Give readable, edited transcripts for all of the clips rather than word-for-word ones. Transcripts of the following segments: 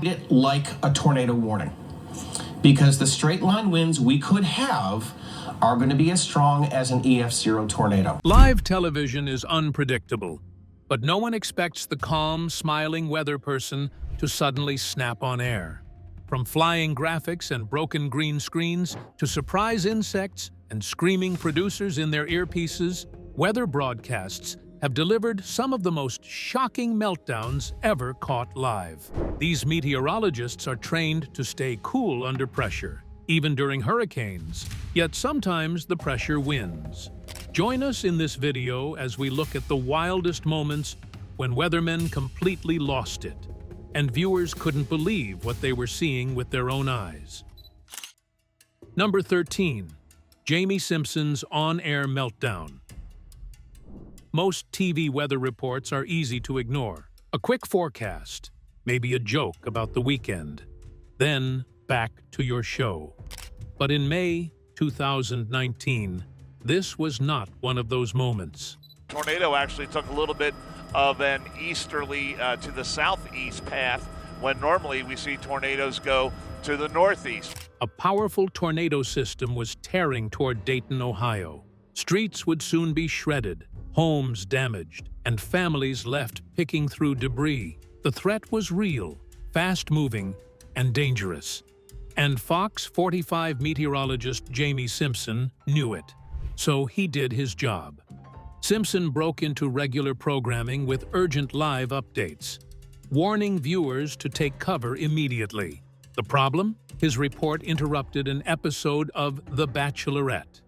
it like a tornado warning, because the straight line winds we could have are going to be as strong as an EF0 tornado. Live television is unpredictable, but no one expects the calm, smiling weather person to suddenly snap on air. From flying graphics and broken green screens to surprise insects and screaming producers in their earpieces, weather broadcasts have delivered some of the most shocking meltdowns ever caught live. These meteorologists are trained to stay cool under pressure, even during hurricanes, yet sometimes the pressure wins. Join us in this video as we look at the wildest moments when weathermen completely lost it, and viewers couldn't believe what they were seeing with their own eyes. Number 13. Jaime Simpson's on-air meltdown. Most TV weather reports are easy to ignore. A quick forecast, maybe a joke about the weekend, then back to your show. But in May 2019, this was not one of those moments. Tornado actually took a little bit of an easterly to the southeast path when normally we see tornadoes go to the northeast. A powerful tornado system was tearing toward Dayton, Ohio. Streets would soon be shredded, homes damaged, and families left picking through debris. The threat was real, fast-moving, and dangerous. And Fox 45 meteorologist Jaime Simpson knew it, so he did his job. Simpson broke into regular programming with urgent live updates, warning viewers to take cover immediately. The problem? His report interrupted an episode of The Bachelorette.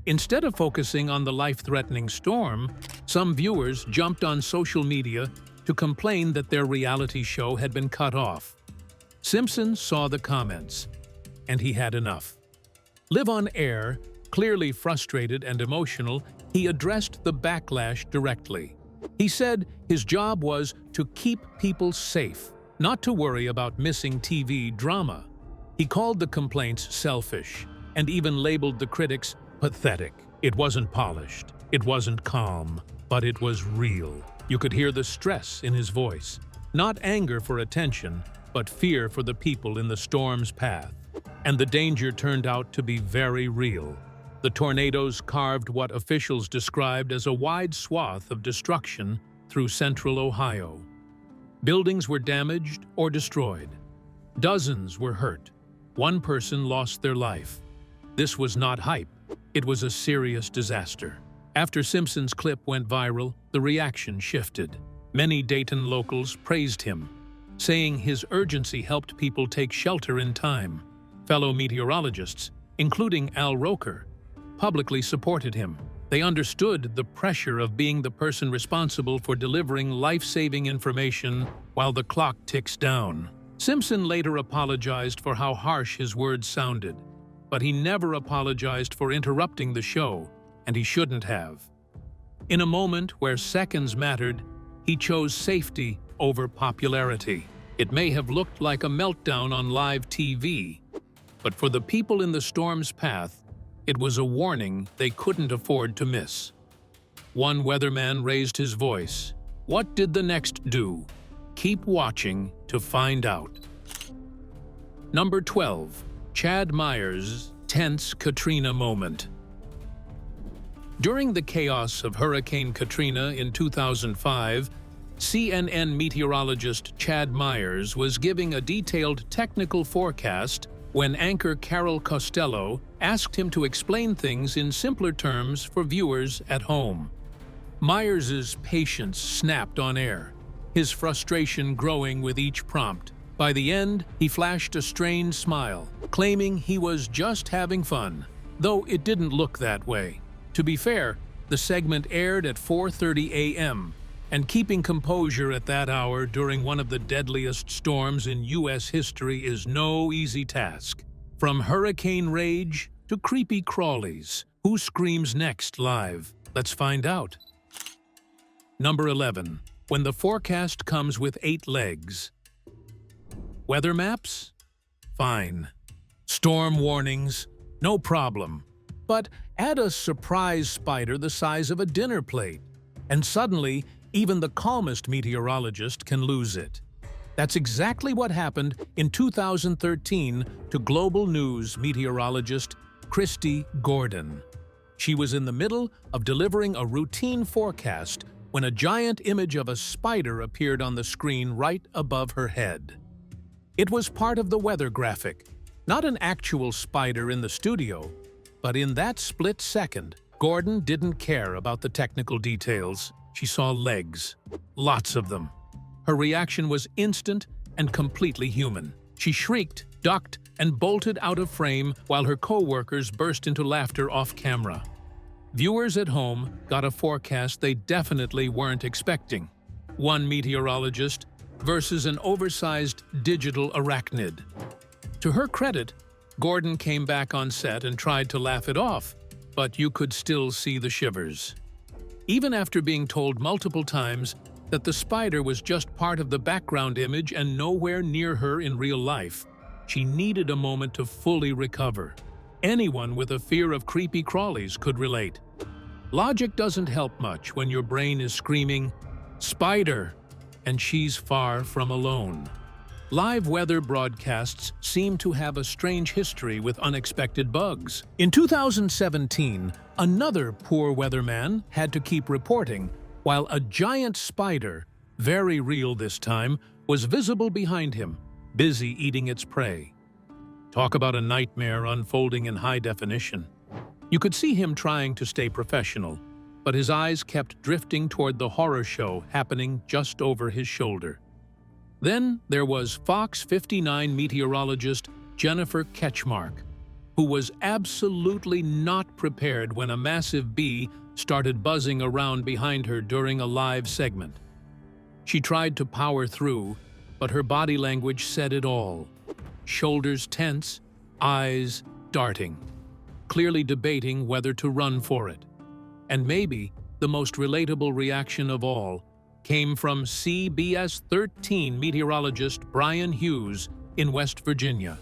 Instead of focusing on the life-threatening storm, some viewers jumped on social media to complain that their reality show had been cut off. Simpson saw the comments, and he had enough. Live on air, clearly frustrated and emotional, he addressed the backlash directly. He said his job was to keep people safe, not to worry about missing TV drama. He called the complaints selfish, and even labeled the critics pathetic. It wasn't polished, it wasn't calm, but it was real. You could hear the stress in his voice. Not anger for attention, but fear for the people in the storm's path. And the danger turned out to be very real. The tornadoes carved what officials described as a wide swath of destruction through central Ohio. Buildings were damaged or destroyed. Dozens were hurt. One person lost their life. This was not hype. It was a serious disaster. After Simpson's clip went viral, the reaction shifted. Many Dayton locals praised him, saying his urgency helped people take shelter in time. Fellow meteorologists, including Al Roker, publicly supported him. They understood the pressure of being the person responsible for delivering life-saving information while the clock ticks down. Simpson later apologized for how harsh his words sounded, but he never apologized for interrupting the show, and he shouldn't have. In a moment where seconds mattered, he chose safety over popularity. It may have looked like a meltdown on live TV, but for the people in the storm's path, it was a warning they couldn't afford to miss. One weatherman raised his voice. What did the next do? Keep watching to find out. Number 12. Chad Myers' tense Katrina moment. During the chaos of Hurricane Katrina in 2005, CNN meteorologist Chad Myers was giving a detailed technical forecast when anchor Carol Costello asked him to explain things in simpler terms for viewers at home. Myers' patience snapped on air, his frustration growing with each prompt. By the end, he flashed a strained smile, claiming he was just having fun, though it didn't look that way. To be fair, the segment aired at 4:30 a.m., and keeping composure at that hour during one of the deadliest storms in U.S. history is no easy task. From hurricane rage to creepy crawlies, who screams next live? Let's find out. Number 11. When the forecast comes with 8 legs. Weather maps? Fine. Storm warnings? No problem. But add a surprise spider the size of a dinner plate, and suddenly even the calmest meteorologist can lose it. That's exactly what happened in 2013 to Global News meteorologist Christy Gordon. She was in the middle of delivering a routine forecast when a giant image of a spider appeared on the screen right above her head. It was part of the weather graphic, not an actual spider in the studio, but in that split second, Gordon didn't care about the technical details. She saw legs, lots of them. Her reaction was instant and completely human. She shrieked, ducked, and bolted out of frame while her co-workers burst into laughter off camera. Viewers at home got a forecast they definitely weren't expecting. One meteorologist versus an oversized digital arachnid. To her credit, Gordon came back on set and tried to laugh it off, but you could still see the shivers. Even after being told multiple times that the spider was just part of the background image and nowhere near her in real life, she needed a moment to fully recover. Anyone with a fear of creepy crawlies could relate. Logic doesn't help much when your brain is screaming, "Spider!" and she's far from alone. Live weather broadcasts seem to have a strange history with unexpected bugs. In 2017, another poor weatherman had to keep reporting while a giant spider, very real this time, was visible behind him, busy eating its prey. Talk about a nightmare unfolding in high definition. You could see him trying to stay professional, but his eyes kept drifting toward the horror show happening just over his shoulder. Then there was Fox 59 meteorologist Jennifer Ketchmark, who was absolutely not prepared when a massive bee started buzzing around behind her during a live segment. She tried to power through, but her body language said it all. Shoulders tense, eyes darting, clearly debating whether to run for it. And maybe the most relatable reaction of all came from CBS 13 meteorologist Brian Hughes in West Virginia.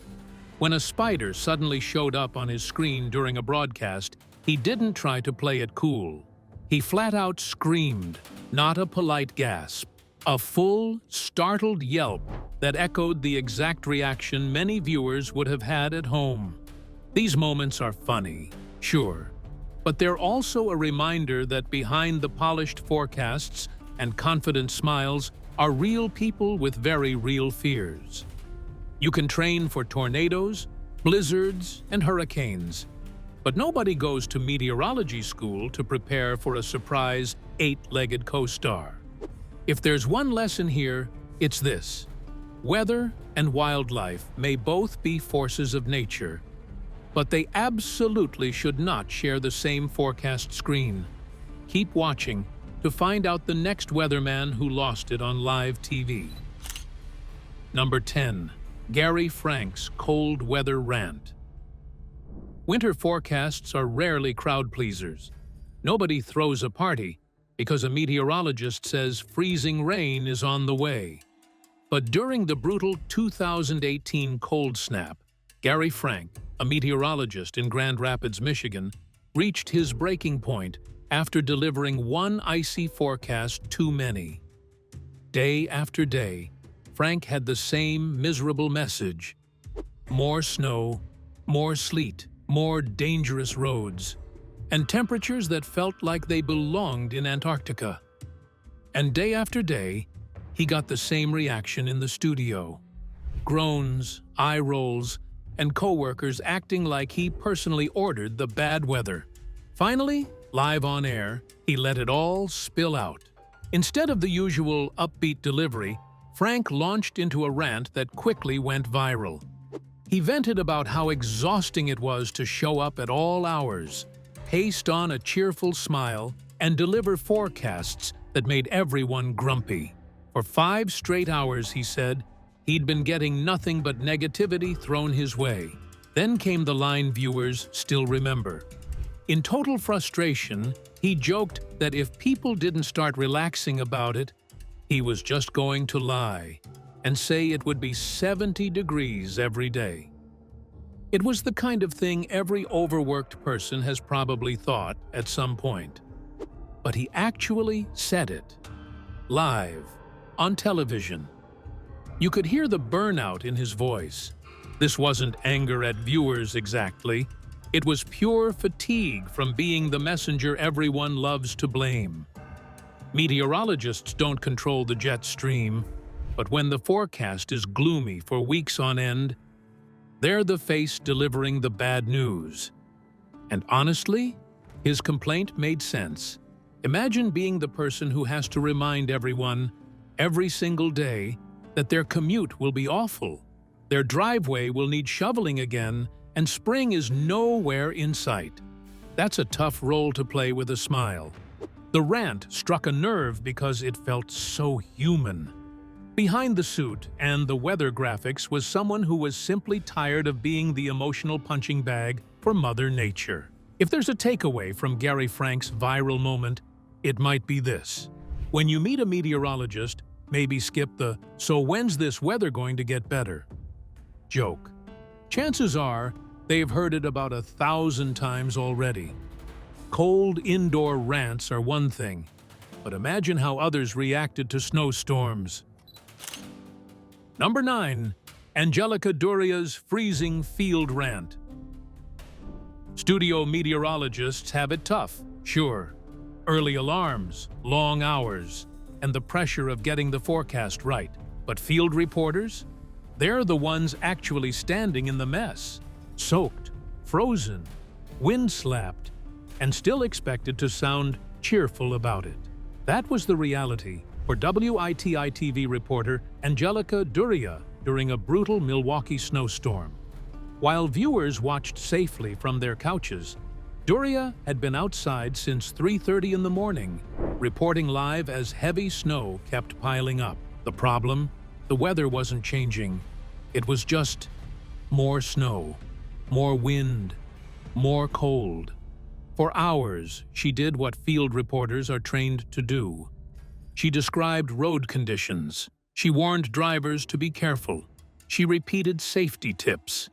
When a spider suddenly showed up on his screen during a broadcast, he didn't try to play it cool. He flat out screamed, not a polite gasp, a full, startled yelp that echoed the exact reaction many viewers would have had at home. These moments are funny, sure, but they're also a reminder that behind the polished forecasts and confident smiles are real people with very real fears. You can train for tornadoes, blizzards, and hurricanes, but nobody goes to meteorology school to prepare for a surprise eight-legged co-star. If there's one lesson here, it's this: weather and wildlife may both be forces of nature, but they absolutely should not share the same forecast screen. Keep watching to find out the next weatherman who lost it on live TV. Number 10. Gary Frank's cold weather rant. Winter forecasts are rarely crowd pleasers. Nobody throws a party because a meteorologist says freezing rain is on the way. But during the brutal 2018 cold snap, Gary Frank, a meteorologist in Grand Rapids, Michigan, reached his breaking point after delivering one icy forecast too many. Day after day, Frank had the same miserable message: more snow, more sleet, more dangerous roads, and temperatures that felt like they belonged in Antarctica. And day after day, he got the same reaction in the studio: groans, eye rolls, and coworkers acting like he personally ordered the bad weather. Finally, live on air, he let it all spill out. Instead of the usual upbeat delivery, Frank launched into a rant that quickly went viral. He vented about how exhausting it was to show up at all hours, paste on a cheerful smile, and deliver forecasts that made everyone grumpy. For 5 straight hours, he said, he'd been getting nothing but negativity thrown his way. Then came the line viewers still remember. In total frustration, he joked that if people didn't start relaxing about it, he was just going to lie and say it would be 70 degrees every day. It was the kind of thing every overworked person has probably thought at some point. But he actually said it, live, on television. You could hear the burnout in his voice. This wasn't anger at viewers exactly. It was pure fatigue from being the messenger everyone loves to blame. Meteorologists don't control the jet stream, but when the forecast is gloomy for weeks on end, they're the face delivering the bad news. And honestly, his complaint made sense. Imagine being the person who has to remind everyone, every single day, that their commute will be awful, their driveway will need shoveling again, and spring is nowhere in sight. That's a tough role to play with a smile. The rant struck a nerve because it felt so human. Behind the suit and the weather graphics was someone who was simply tired of being the emotional punching bag for Mother Nature. If there's a takeaway from Gary Frank's viral moment, it might be this. When you meet a meteorologist, maybe skip the "so when's this weather going to get better?" joke. Chances are they've heard it about 1,000 times already. Cold indoor rants are one thing, but imagine how others reacted to snowstorms. Number 9. Angelica Duria's freezing field rant. Studio meteorologists have it tough, sure. Early alarms, long hours, and the pressure of getting the forecast right. But field reporters? They're the ones actually standing in the mess, soaked, frozen, wind-slapped, and still expected to sound cheerful about it. That was the reality for WITI-TV reporter Angelica Duria during a brutal Milwaukee snowstorm. While viewers watched safely from their couches, Duria had been outside since 3:30 in the morning, reporting live as heavy snow kept piling up. The problem? The weather wasn't changing. It was just more snow, more wind, more cold. For hours, she did what field reporters are trained to do. She described road conditions. She warned drivers to be careful. She repeated safety tips.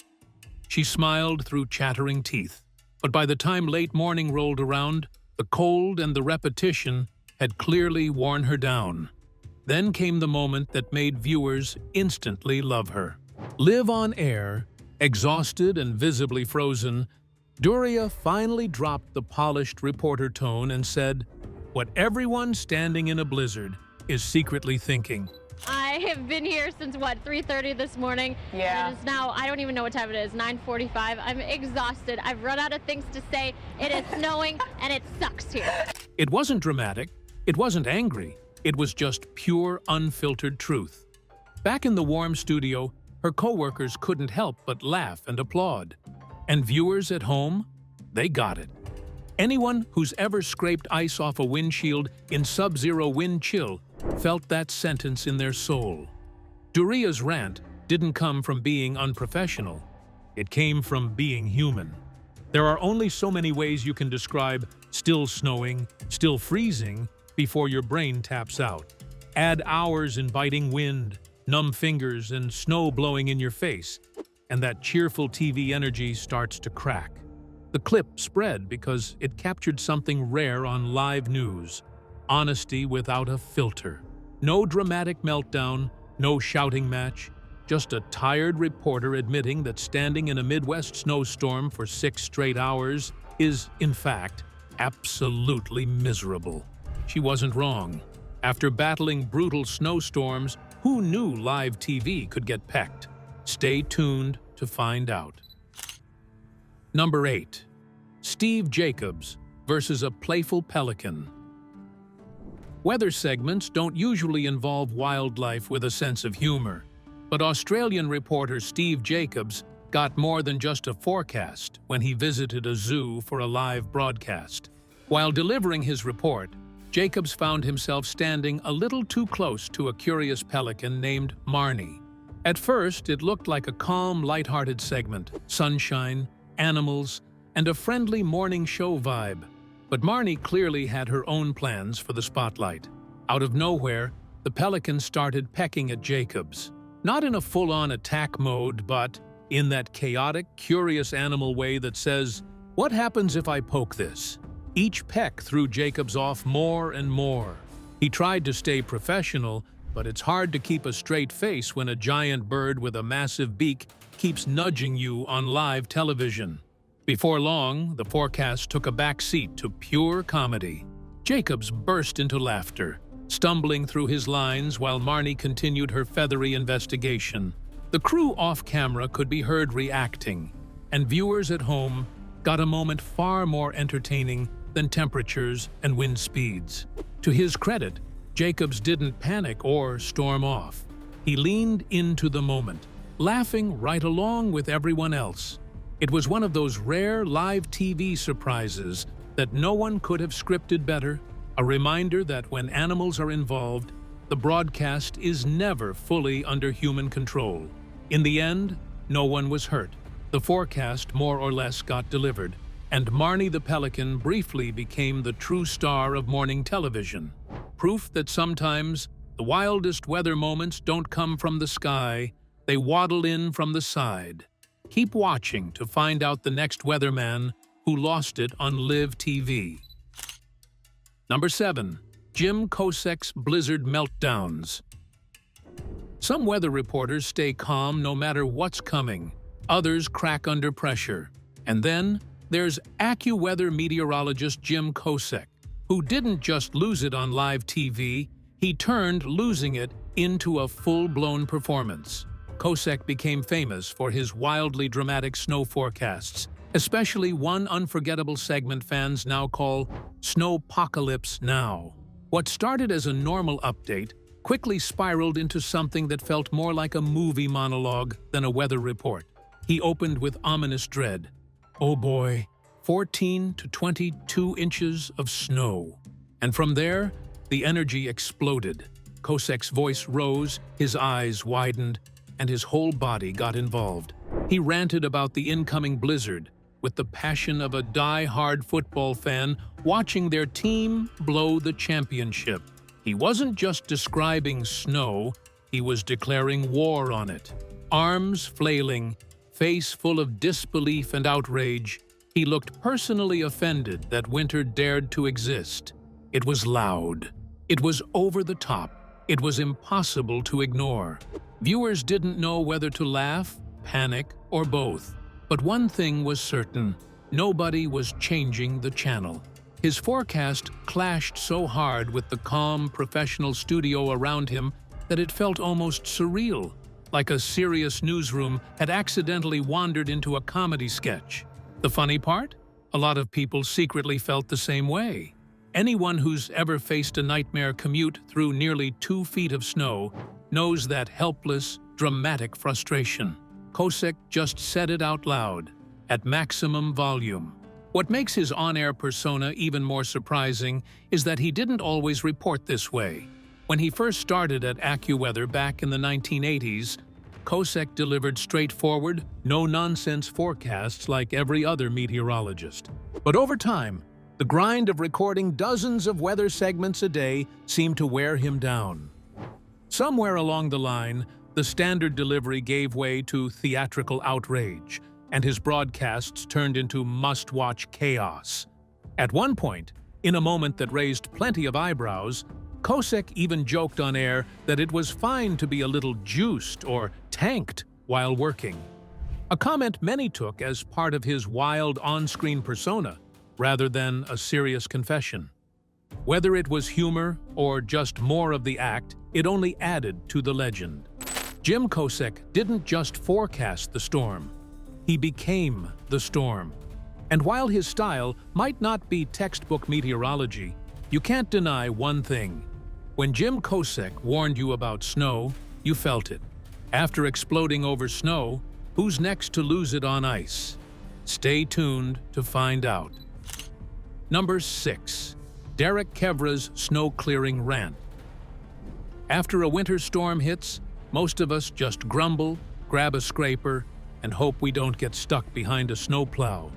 She smiled through chattering teeth. But by the time late morning rolled around, the cold and the repetition had clearly worn her down. Then came the moment that made viewers instantly love her. Live on air, exhausted and visibly frozen, Duria finally dropped the polished reporter tone and said, what everyone standing in a blizzard is secretly thinking. I have been here since, 3:30 this morning? Yeah. And it is now, I don't even know what time it is, 9:45. I'm exhausted. I've run out of things to say. It is snowing, and it sucks here. It wasn't dramatic. It wasn't angry. It was just pure, unfiltered truth. Back in the warm studio, her coworkers couldn't help but laugh and applaud. And viewers at home, they got it. Anyone who's ever scraped ice off a windshield in sub-zero wind chill felt that sentence in their soul. Duria's rant didn't come from being unprofessional. It came from being human. There are only so many ways you can describe still snowing, still freezing, before your brain taps out. Add hours in biting wind, numb fingers, and snow blowing in your face, and that cheerful TV energy starts to crack. The clip spread because it captured something rare on live news: honesty without a filter. No dramatic meltdown, no shouting match, just a tired reporter admitting that standing in a Midwest snowstorm for 6 straight hours is, in fact, absolutely miserable. She wasn't wrong. After battling brutal snowstorms, who knew live TV could get pecked? Stay tuned to find out. Number 8. Steve Jacobs versus a playful pelican. Weather segments don't usually involve wildlife with a sense of humor, but Australian reporter Steve Jacobs got more than just a forecast when he visited a zoo for a live broadcast. While delivering his report, Jacobs found himself standing a little too close to a curious pelican named Marnie. At first, it looked like a calm, lighthearted segment, sunshine, animals, and a friendly morning show vibe. But Marnie clearly had her own plans for the spotlight. Out of nowhere, the pelican started pecking at Jacobs. Not in a full-on attack mode, but in that chaotic, curious animal way that says, "What happens if I poke this?" Each peck threw Jacobs off more and more. He tried to stay professional, but it's hard to keep a straight face when a giant bird with a massive beak keeps nudging you on live television. Before long, the forecast took a back seat to pure comedy. Jacobs burst into laughter, stumbling through his lines while Marnie continued her feathery investigation. The crew off-camera could be heard reacting, and viewers at home got a moment far more entertaining than temperatures and wind speeds. To his credit, Jacobs didn't panic or storm off. He leaned into the moment, laughing right along with everyone else. It was one of those rare live TV surprises that no one could have scripted better, a reminder that when animals are involved, the broadcast is never fully under human control. In the end, no one was hurt. The forecast more or less got delivered, and Marnie the pelican briefly became the true star of morning television. Proof that sometimes the wildest weather moments don't come from the sky, they waddle in from the side. Keep watching to find out the next weatherman who lost it on live TV. Number 7. Jim Kosek's Blizzard Meltdowns. Some weather reporters stay calm no matter what's coming. Others crack under pressure. And then there's AccuWeather meteorologist Jim Kosek, who didn't just lose it on live TV, he turned losing it into a full-blown performance. Kosek became famous for his wildly dramatic snow forecasts, especially one unforgettable segment fans now call Snowpocalypse Now. What started as a normal update quickly spiraled into something that felt more like a movie monologue than a weather report. He opened with ominous dread. Oh boy, 14 to 22 inches of snow. And from there, the energy exploded. Kosek's voice rose, his eyes widened, and his whole body got involved. He ranted about the incoming blizzard with the passion of a die-hard football fan watching their team blow the championship. He wasn't just describing snow, he was declaring war on it. Arms flailing, face full of disbelief and outrage, he looked personally offended that winter dared to exist. It was loud. It was over the top. It was impossible to ignore. Viewers didn't know whether to laugh, panic, or both. But one thing was certain: nobody was changing the channel. His forecast clashed so hard with the calm, professional studio around him that it felt almost surreal, like a serious newsroom had accidentally wandered into a comedy sketch. The funny part? A lot of people secretly felt the same way. Anyone who's ever faced a nightmare commute through nearly 2 feet of snow knows that helpless, dramatic frustration. Kosek just said it out loud, at maximum volume. What makes his on-air persona even more surprising is that he didn't always report this way. When he first started at AccuWeather back in the 1980s, Kosek delivered straightforward, no-nonsense forecasts like every other meteorologist. But over time, the grind of recording dozens of weather segments a day seemed to wear him down. Somewhere along the line, the standard delivery gave way to theatrical outrage, and his broadcasts turned into must-watch chaos. At one point, in a moment that raised plenty of eyebrows, Kosek even joked on air that it was fine to be a little juiced or tanked while working. A comment many took as part of his wild on-screen persona, rather than a serious confession. Whether it was humor or just more of the act, it only added to the legend. Jim Kosek didn't just forecast the storm, he became the storm. And while his style might not be textbook meteorology, you can't deny one thing. When Jim Kosek warned you about snow, you felt it. After exploding over snow, who's next to lose it on ice? Stay tuned to find out. Number 6. Derek Kevra's snow-clearing rant. After a winter storm hits, most of us just grumble, grab a scraper, and hope we don't get stuck behind a snowplow.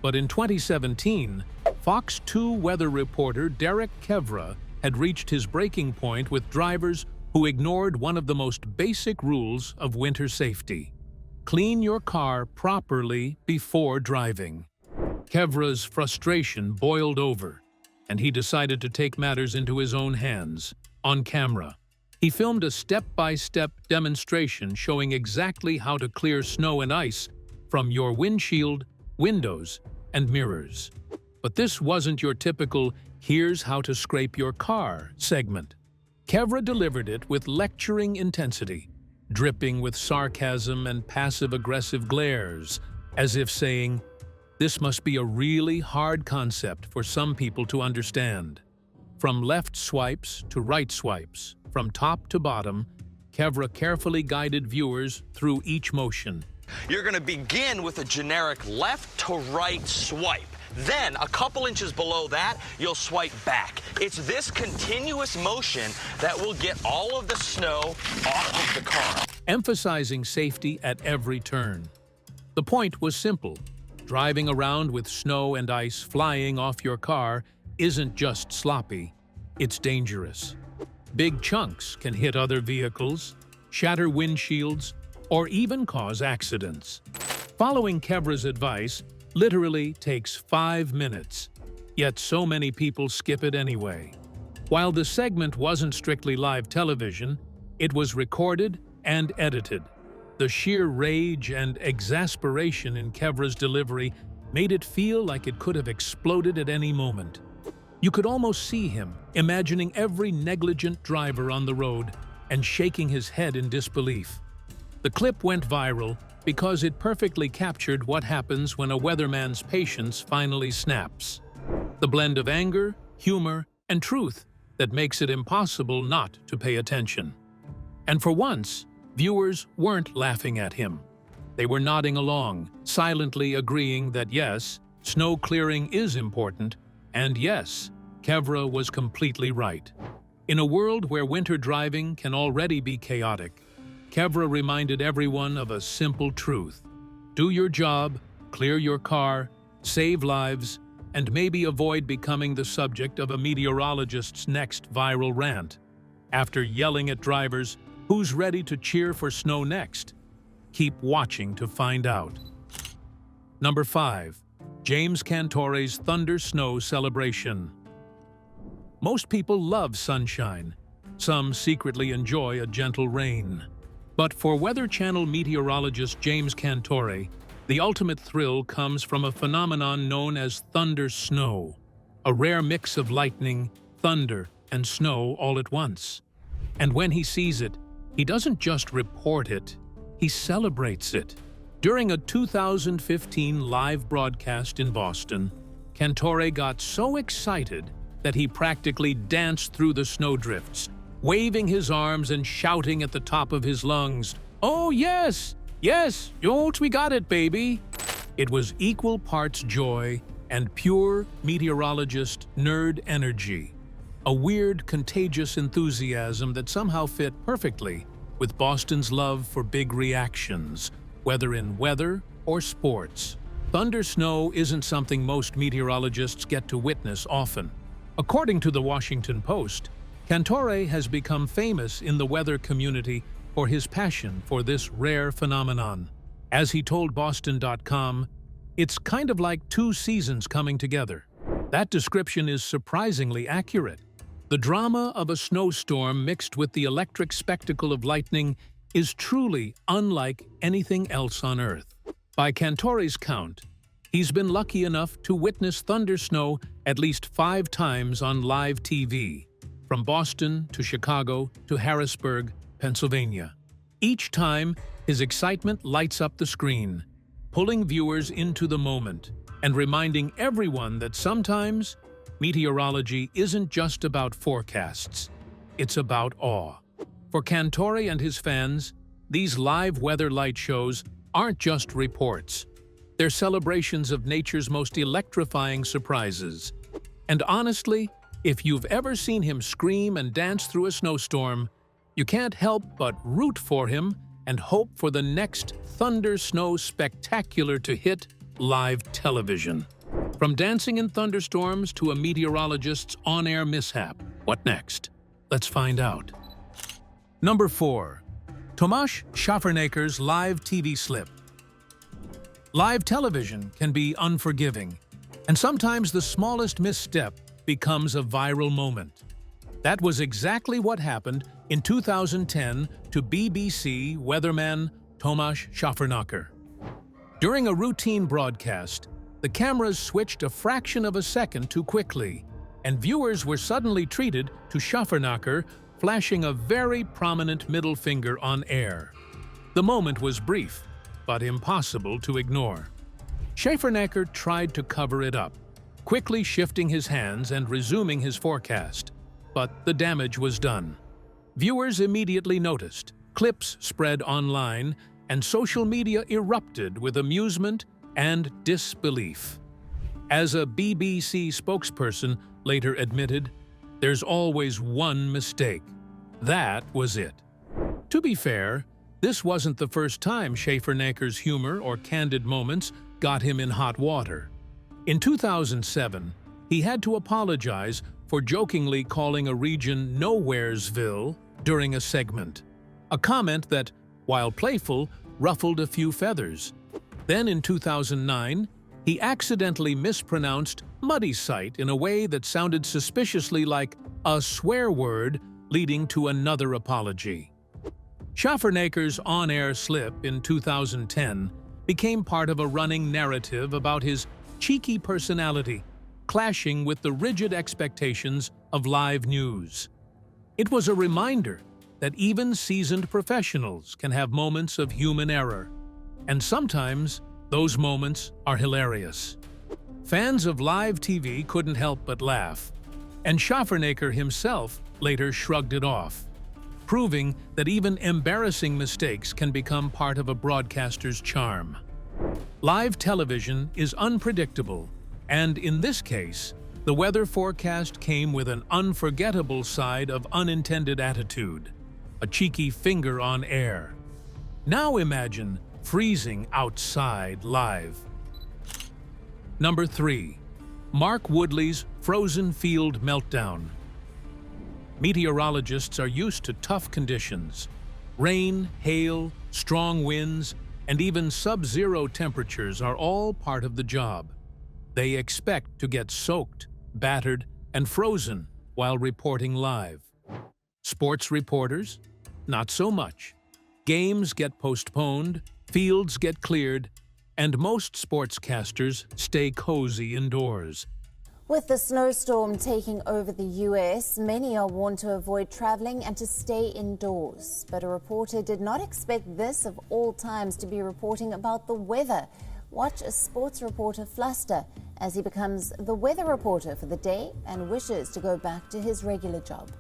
But in 2017, Fox 2 weather reporter Derek Kevra had reached his breaking point with drivers who ignored one of the most basic rules of winter safety. Clean your car properly before driving. Kevra's frustration boiled over, and he decided to take matters into his own hands, on camera. He filmed a step-by-step demonstration showing exactly how to clear snow and ice from your windshield, windows, and mirrors. But this wasn't your typical "here's how to scrape your car" segment. Kevra delivered it with lecturing intensity, dripping with sarcasm and passive-aggressive glares, as if saying, "This must be a really hard concept for some people to understand." From left swipes to right swipes, from top to bottom, Kevra carefully guided viewers through each motion. You're going to begin with a generic left to right swipe. Then, a couple inches below that, you'll swipe back. It's this continuous motion that will get all of the snow off of the car. Emphasizing safety at every turn. The point was simple. Driving around with snow and ice flying off your car isn't just sloppy, it's dangerous. Big chunks can hit other vehicles, shatter windshields, or even cause accidents. Following Kevra's advice literally takes 5 minutes, yet so many people skip it anyway. While the segment wasn't strictly live television, it was recorded and edited. The sheer rage and exasperation in Kevra's delivery made it feel like it could have exploded at any moment. You could almost see him, imagining every negligent driver on the road and shaking his head in disbelief. The clip went viral because it perfectly captured what happens when a weatherman's patience finally snaps. The blend of anger, humor, and truth that makes it impossible not to pay attention. And for once, viewers weren't laughing at him. They were nodding along, silently agreeing that yes, snow clearing is important, and yes, Kevra was completely right. In a world where winter driving can already be chaotic, Kevra reminded everyone of a simple truth. Do your job, clear your car, save lives, and maybe avoid becoming the subject of a meteorologist's next viral rant. After yelling at drivers, who's ready to cheer for snow next? Keep watching to find out. Number 5. James Cantore's Thunder Snow Celebration. Most people love sunshine. Some secretly enjoy a gentle rain. But for Weather Channel meteorologist James Cantore, the ultimate thrill comes from a phenomenon known as thunder snow, a rare mix of lightning, thunder, and snow all at once. And when he sees it, he doesn't just report it, he celebrates it. During a 2015 live broadcast in Boston, Cantore got so excited that he practically danced through the snowdrifts, waving his arms and shouting at the top of his lungs, "Oh yes, yes, Jolt, we got it, baby." It was equal parts joy and pure meteorologist nerd energy, a weird, contagious enthusiasm that somehow fit perfectly with Boston's love for big reactions, whether in weather or sports. Thunder snow isn't something most meteorologists get to witness often. According to the Washington Post, Cantore has become famous in the weather community for his passion for this rare phenomenon. As he told Boston.com, "It's kind of like 2 seasons coming together." That description is surprisingly accurate. The drama of a snowstorm mixed with the electric spectacle of lightning is truly unlike anything else on Earth. By Cantore's count, he's been lucky enough to witness thunder snow at least 5 times on live TV, from Boston to Chicago to Harrisburg, Pennsylvania. Each time, his excitement lights up the screen, pulling viewers into the moment and reminding everyone that sometimes meteorology isn't just about forecasts, it's about awe. For Cantore and his fans, these live weather light shows aren't just reports. They're celebrations of nature's most electrifying surprises. And honestly, if you've ever seen him scream and dance through a snowstorm, you can't help but root for him and hope for the next thunder snow spectacular to hit live television. From dancing in thunderstorms to a meteorologist's on-air mishap, what next? Let's find out. Number 4. Tomas Schaernaker's live TV slip. Live television can be unforgiving, and sometimes the smallest misstep becomes a viral moment. That was exactly what happened in 2010 to BBC weatherman Tomas Schaernaker. During a routine broadcast, the cameras switched a fraction of a second too quickly, and viewers were suddenly treated to Schaernaker flashing a very prominent middle finger on air. The moment was brief, but impossible to ignore. Schaernaker tried to cover it up, quickly shifting his hands and resuming his forecast. But the damage was done. Viewers immediately noticed, clips spread online, and social media erupted with amusement and disbelief. As a BBC spokesperson later admitted, "There's always one mistake. That was it." To be fair, this wasn't the first time Schaernaker's humor or candid moments got him in hot water. In 2007, he had to apologize for jokingly calling a region Nowheresville during a segment, a comment that, while playful, ruffled a few feathers. Then in 2009, he accidentally mispronounced Muddy Site in a way that sounded suspiciously like a swear word, leading to another apology. Schaernaker's on-air slip in 2010 became part of a running narrative about his cheeky personality, clashing with the rigid expectations of live news. It was a reminder that even seasoned professionals can have moments of human error, and sometimes those moments are hilarious. Fans of live TV couldn't help but laugh, and Schaernaker himself later shrugged it off, proving that even embarrassing mistakes can become part of a broadcaster's charm. Live television is unpredictable, and in this case, the weather forecast came with an unforgettable side of unintended attitude, a cheeky finger on air. Now imagine freezing outside live. Number 3. Mark Woodley's Frozen Field Meltdown. Meteorologists are used to tough conditions. Rain, hail, strong winds, and even sub-zero temperatures are all part of the job. They expect to get soaked, battered, and frozen while reporting live. Sports reporters? Not so much. Games get postponed, fields get cleared, and most sportscasters stay cozy indoors. With the snowstorm taking over the US, many are warned to avoid traveling and to stay indoors. But a reporter did not expect this of all times to be reporting about the weather. Watch a sports reporter fluster as he becomes the weather reporter for the day and wishes to go back to his regular job.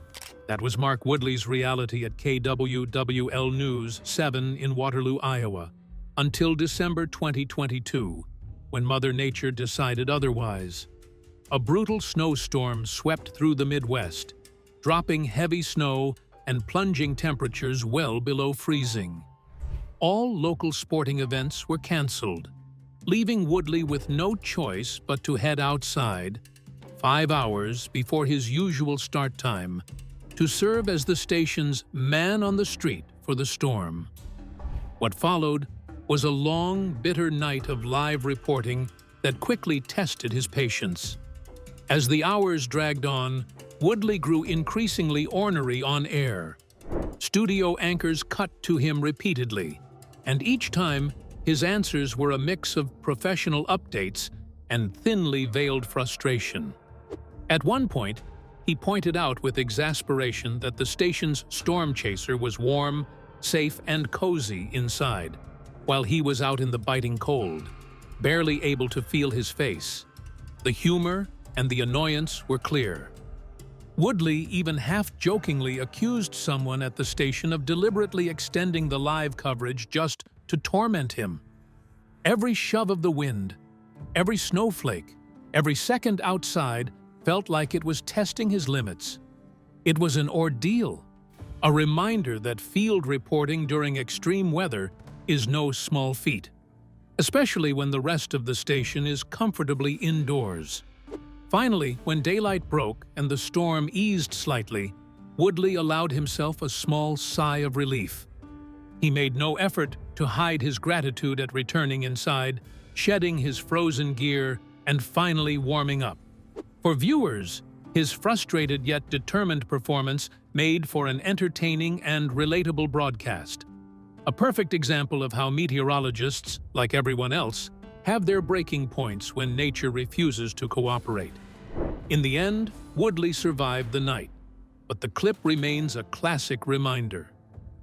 That was Mark Woodley's reality at KWWL News 7 in Waterloo, Iowa, until December 2022, when Mother Nature decided otherwise. A brutal snowstorm swept through the Midwest, dropping heavy snow and plunging temperatures well below freezing. All local sporting events were canceled, leaving Woodley with no choice but to head outside 5 hours before his usual start time to serve as the station's man on the street for the storm. What followed was a long, bitter night of live reporting that quickly tested his patience. As the hours dragged on, Woodley grew increasingly ornery on air. Studio anchors cut to him repeatedly, and each time his answers were a mix of professional updates and thinly veiled frustration. At one point, he pointed out with exasperation that the station's storm chaser was warm, safe, and cozy inside, while he was out in the biting cold, barely able to feel his face. The humor and the annoyance were clear. Woodley even half-jokingly accused someone at the station of deliberately extending the live coverage just to torment him. Every shove of the wind, every snowflake, every second outside felt like it was testing his limits. It was an ordeal, a reminder that field reporting during extreme weather is no small feat, especially when the rest of the station is comfortably indoors. Finally, when daylight broke and the storm eased slightly, Woodley allowed himself a small sigh of relief. He made no effort to hide his gratitude at returning inside, shedding his frozen gear, and finally warming up. For viewers, His frustrated yet determined performance made for an entertaining and relatable broadcast. A perfect example of how meteorologists, like everyone else, have their breaking points when nature refuses to cooperate. In the end, Woodley survived the night, but the clip remains a classic reminder.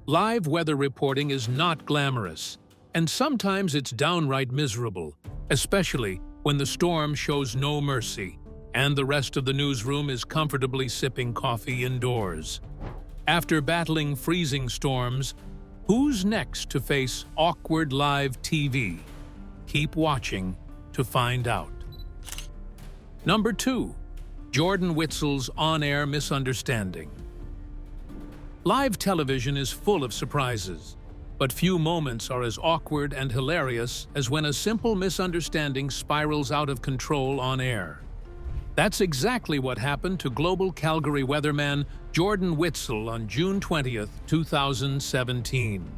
Live weather reporting is not glamorous, and sometimes it's downright miserable, especially when the storm shows no mercy and the rest of the newsroom is comfortably sipping coffee indoors. After battling freezing storms, who's next to face awkward live TV? Keep watching to find out. Number 2. Jordan Witzel's on-air misunderstanding. Live television is full of surprises, but few moments are as awkward and hilarious as when a simple misunderstanding spirals out of control on air. That's exactly what happened to global Calgary weatherman Jordan Witzel on June 20th, 2017.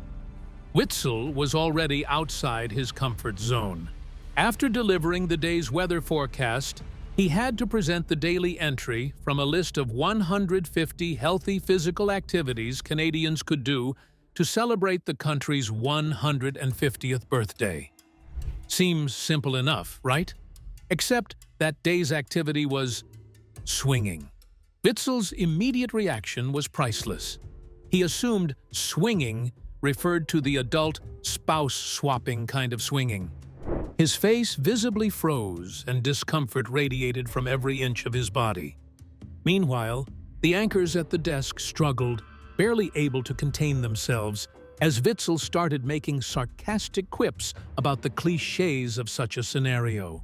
Witzel was already outside his comfort zone. After delivering the day's weather forecast, he had to present the daily entry from a list of 150 healthy physical activities Canadians could do to celebrate the country's 150th birthday. Seems simple enough, right? Except that day's activity was swinging. Witzel's immediate reaction was priceless. He assumed swinging referred to the adult spouse-swapping kind of swinging. His face visibly froze and discomfort radiated from every inch of his body. Meanwhile, the anchors at the desk struggled, barely able to contain themselves, as Witzel started making sarcastic quips about the clichés of such a scenario.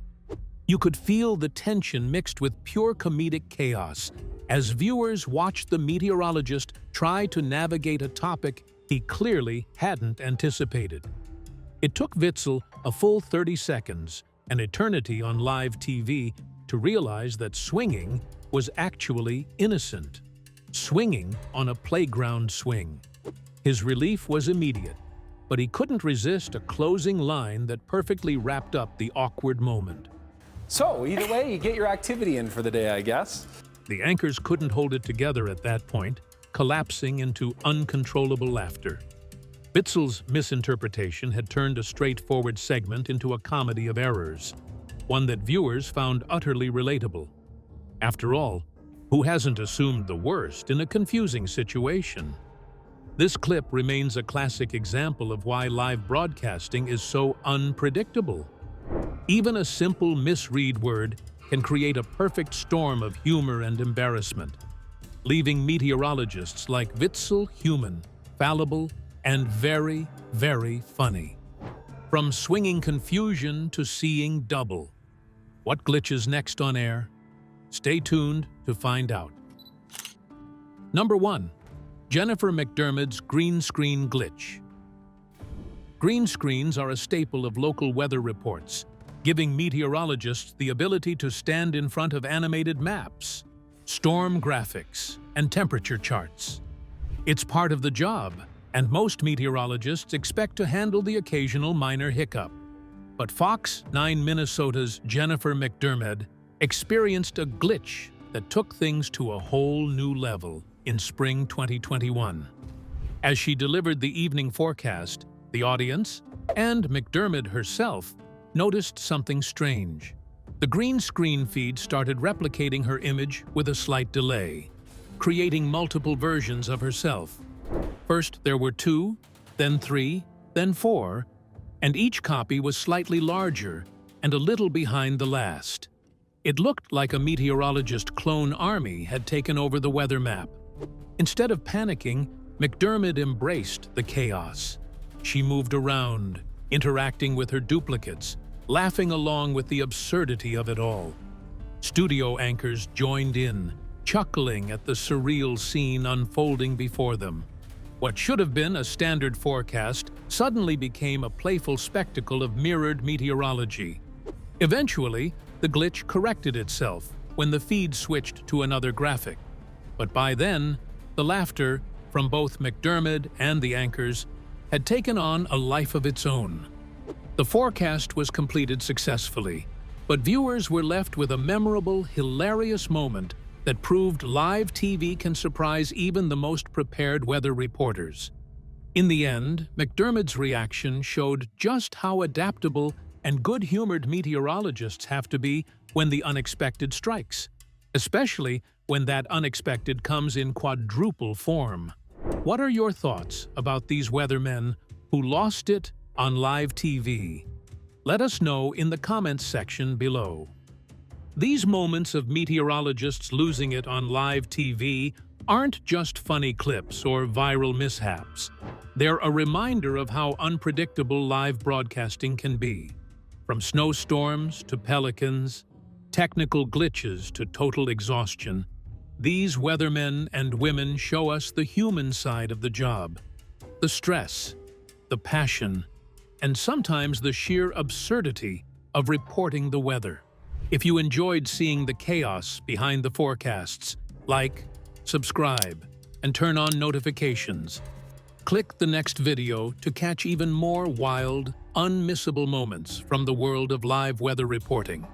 You could feel the tension mixed with pure comedic chaos as viewers watched the meteorologist try to navigate a topic he clearly hadn't anticipated. It took Witzel a full 30 seconds, an eternity on live TV, to realize that swinging was actually innocent. Swinging on a playground swing. His relief was immediate, but he couldn't resist a closing line that perfectly wrapped up the awkward moment. So, either way, you get your activity in for the day, I guess. The anchors couldn't hold it together at that point, collapsing into uncontrollable laughter. Witzel's misinterpretation had turned a straightforward segment into a comedy of errors, one that viewers found utterly relatable. After all, who hasn't assumed the worst in a confusing situation? This clip remains a classic example of why live broadcasting is so unpredictable. Even a simple misread word can create a perfect storm of humor and embarrassment, leaving meteorologists like Witzel human, fallible, and very, very funny. From swinging confusion to seeing double. What glitches next on air? Stay tuned to find out. Number 1. Jennifer McDermid's green screen glitch. Green screens are a staple of local weather reports, giving meteorologists the ability to stand in front of animated maps, storm graphics, and temperature charts. It's part of the job, and most meteorologists expect to handle the occasional minor hiccup. But Fox 9 Minnesota's Jennifer McDermed experienced a glitch that took things to a whole new level in spring 2021. As she delivered the evening forecast, the audience, and McDermed herself, noticed something strange. The green screen feed started replicating her image with a slight delay, creating multiple versions of herself. First there were 2, then 3, then 4, and each copy was slightly larger and a little behind the last. It looked like a meteorologist clone army had taken over the weather map. Instead of panicking, McDermed embraced the chaos. She moved around, interacting with her duplicates, laughing along with the absurdity of it all. Studio anchors joined in, chuckling at the surreal scene unfolding before them. What should have been a standard forecast suddenly became a playful spectacle of mirrored meteorology. Eventually, the glitch corrected itself when the feed switched to another graphic. But by then, the laughter from both McDermed and the anchors had taken on a life of its own. The forecast was completed successfully, but viewers were left with a memorable, hilarious moment that proved live TV can surprise even the most prepared weather reporters. In the end, McDermid's reaction showed just how adaptable and good-humored meteorologists have to be when the unexpected strikes, especially when that unexpected comes in quadruple form. What are your thoughts about these weathermen who lost it on live TV? Let us know in the comments section below. These moments of meteorologists losing it on live TV aren't just funny clips or viral mishaps. They're a reminder of how unpredictable live broadcasting can be. From snowstorms to pelicans, technical glitches to total exhaustion, these weathermen and women show us the human side of the job. The stress, the passion, and sometimes the sheer absurdity of reporting the weather. If you enjoyed seeing the chaos behind the forecasts, like, subscribe, and turn on notifications. Click the next video to catch even more wild, unmissable moments from the world of live weather reporting.